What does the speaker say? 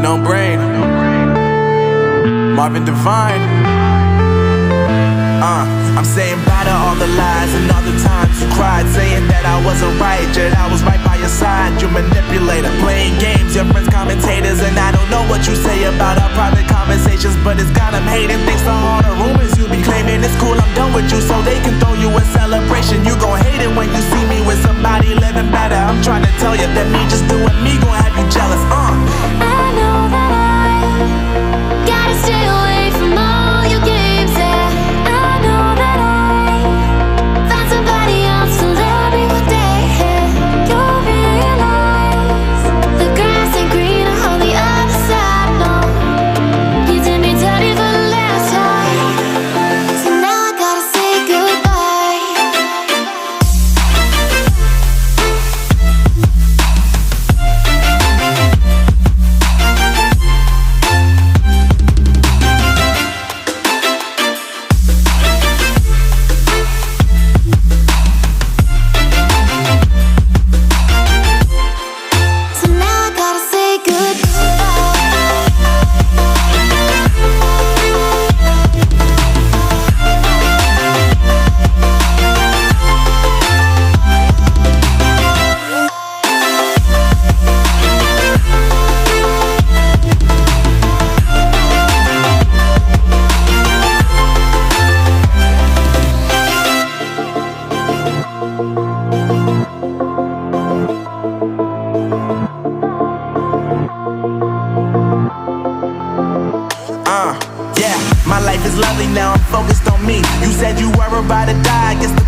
No brain. Marvin Divine. I'm saying bye to all the lies and all the times you cried, saying that I wasn't right, yet I was right by your side. You manipulator, playing games, your friends commentators, and I don't know what you say about our private conversations, but it's got them hating thanks to all the rumors you be claiming. It's cool, I'm done with you, so they can throw you a celebration. You gon' hate it when you see me with somebody living better. I'm trying to tell you that me just doing me gon' have you jealous. I know that I gotta stay away from all your games, yeah. I know that I found somebody else to love me one day, yeah. You'll realize the grass ain't greener on the other side, no. You did me dirty for the last time, so now I gotta say goodbye. So now I gotta say goodbye. Yeah, my life is lovely now, I'm focused on me. You said you were about to die, I guess the